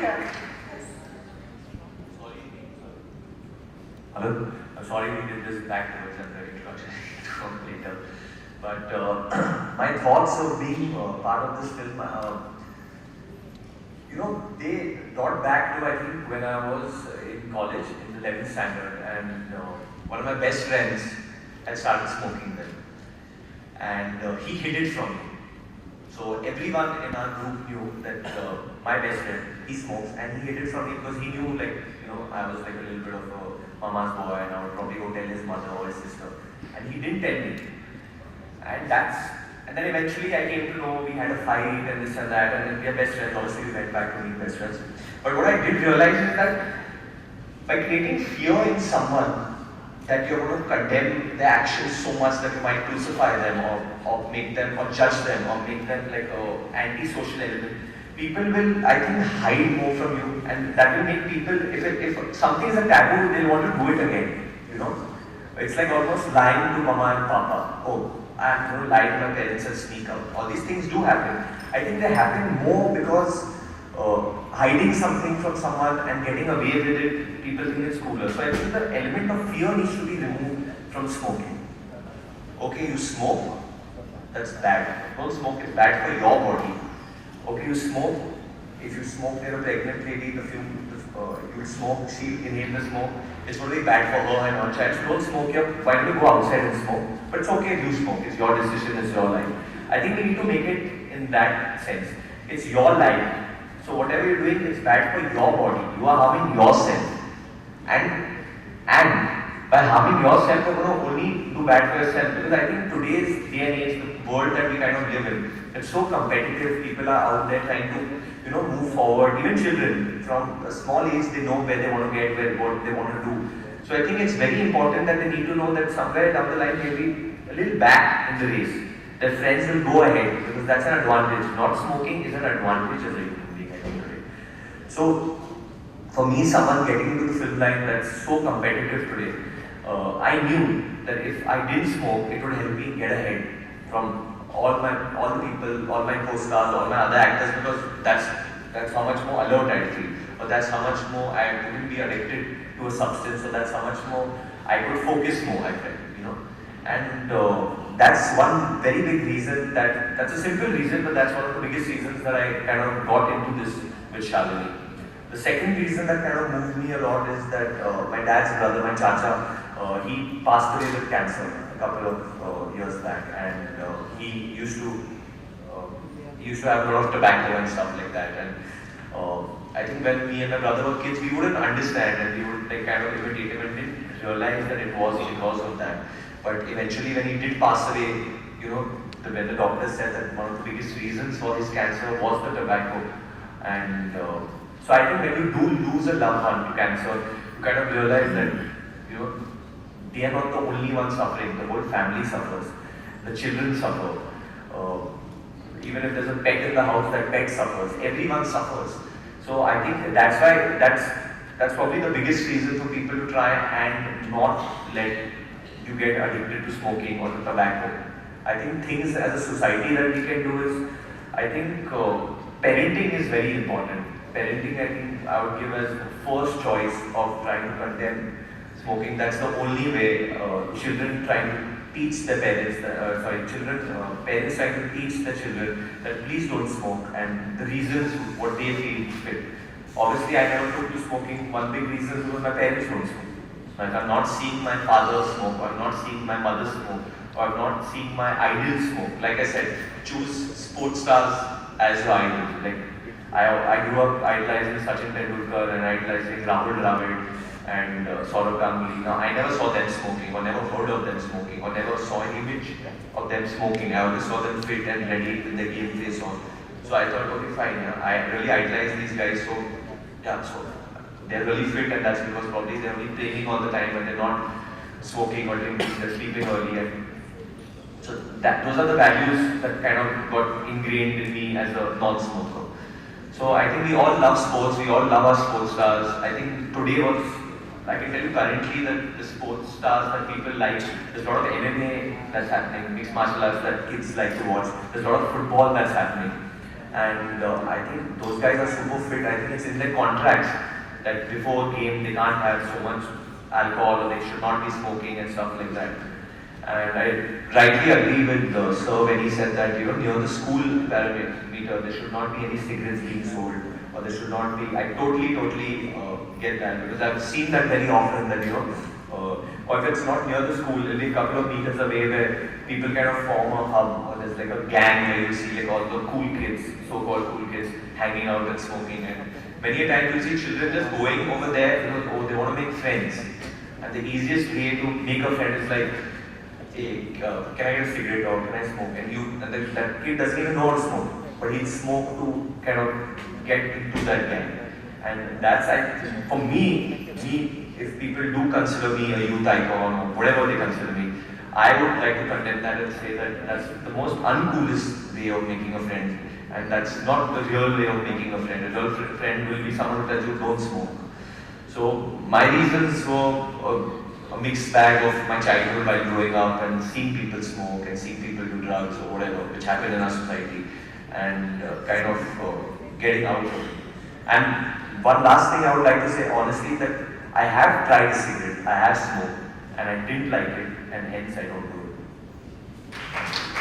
here. Hello? I'm sorry we did this backwards and the introduction come later. But my thoughts of being part of this film, they got back to, I think, when I was in college, in the 11th standard, and one of my best friends had started smoking then. And he hid it from me. So everyone in our group knew that my best friend, he smokes, and he hid it from me because he knew, I was like a little bit of a mama's boy, and I would probably go tell his mother or his sister. And he didn't tell me. And then eventually I came to know we had a fight and this and that, and then we are best friends. Obviously, we went back to being best friends. But what I did realize is that by creating fear in someone, that you're going to condemn their actions so much that you might crucify them or make them or judge them or make them like an anti-social element, people will, I think, hide more from you, and that will make people, if something is a taboo, they'll want to do it again, It's like almost lying to mama and papa. Oh, I'm going to lie to my parents and sneak out. All these things do happen. I think they happen more because hiding something from someone and getting away with it, people think it's cooler. So I think the element of fear needs to be removed from smoking. Okay, you smoke, that's bad. Don't smoke, it's bad for your body. Okay, you smoke. If you smoke, you're a pregnant lady, you smoke, she inhale the smoke, it's going to be bad for her and her child. So don't smoke here. Why don't you go outside and smoke? But it's okay if you smoke, it's your decision, it's your life. I think we need to make it in that sense. It's your life. So whatever you're doing is bad for your body. You are harming yourself. And by harming yourself, you're going to only do bad for yourself. Because I think today's day and age, the world that we kind of live in, it's so competitive. People are out there trying to, move forward. Even children, from a small age, they know where they want to get, what they want to do. So I think it's very important that they need to know that somewhere down the line, maybe a little back in the race, their friends will go ahead, because that's an advantage. Not smoking is an advantage as a human being, I think, today. So for me, someone getting into the film line that's so competitive today, I knew that if I didn't smoke, it would help me get ahead from all the people, all my co-stars, all my other actors, because that's how much more alert I'd feel, or that's how much more I wouldn't be addicted to a substance, or that's how much more I could focus more, I felt, And that's one very big reason, that's a simple reason, but that's one of the biggest reasons that I kind of got into this with Shalini. The second reason that kind of moved me a lot is that my dad's brother, my chacha, he passed away with cancer a couple of years back, and he used to have a lot of tobacco and stuff like that. And I think when me and my brother were kids, we wouldn't understand, and we would kind of imitate him and didn't realize that it was because of that. But eventually, when he did pass away, when the doctor said that one of the biggest reasons for his cancer was the tobacco. And so I think when you do lose a loved one to cancer, you kind of realize that, they are not the only ones suffering. The whole family suffers. The children suffer. Even if there's a pet in the house, that pet suffers. Everyone suffers. So I think that's why that's probably the biggest reason for people to try and not let you get addicted to smoking or to tobacco. I think things as a society that we can do is, I think parenting is very important. Parenting, I think I would give as the first choice of trying to condemn smoking. That's the only way. Children trying to teach their parents, parents trying to teach their children that please don't smoke, and the reasons what they feel fit. Obviously, I never took to smoking. One big reason is because my parents don't smoke. Like, I'm not seeing my father smoke, or I'm not seeing my mother smoke, or I'm not seeing my idol smoke. Like I said, choose sports stars as your idol. Like I grew up idolizing Sachin Tendulkar and idolizing Rahul Dravid and Saurav Ganguly. Now, I never saw them smoking, or never heard of them smoking, or never saw an image of them smoking. I always saw them fit and ready with their game face on. So I thought, okay, fine, I really idolize these guys, so they're really fit, and that's because probably they're only training all the time and they're not smoking or drinking, they're sleeping early. And so those are the values that kind of got ingrained in me as a non-smoker. So I think we all love sports, we all love our sports stars. I think today was, I can tell you currently that the sports stars that people like, there's a lot of MMA that's happening, mixed martial arts that kids like to watch, there's a lot of football that's happening. And I think those guys are super fit. I think it's in their contracts that before game they can't have so much alcohol or they should not be smoking and stuff like that. And I rightly agree with Sir when he said that near the school parameter there should not be any cigarettes being sold or there should not be. I totally get that because I've seen that very often that or if it's not near the school, it'll be a couple of meters away where people kind of form a hub or there's like a gang where you see like all the cool kids, so-called cool kids, hanging out and smoking. And many a time you see children just going over there because they want to make friends. And the easiest way to make a friend is like, hey, can I get a cigarette or can I smoke? And that kid doesn't even know how to smoke, but he'll smoke to kind of get into that gang. And that's, for me, if people do consider me a youth icon or whatever they consider me, I would like to condemn that and say that that's the most uncoolest way of making a friend. And that's not the real way of making a friend. A real friend will be someone who tells you don't smoke. So my reasons were a mixed bag of my childhood while growing up and seeing people smoke and seeing people do drugs or whatever, which happen in our society, and kind of getting out of it. And one last thing I would like to say honestly that I have tried a cigarette, I have smoked, and I didn't like it, and hence I don't do it.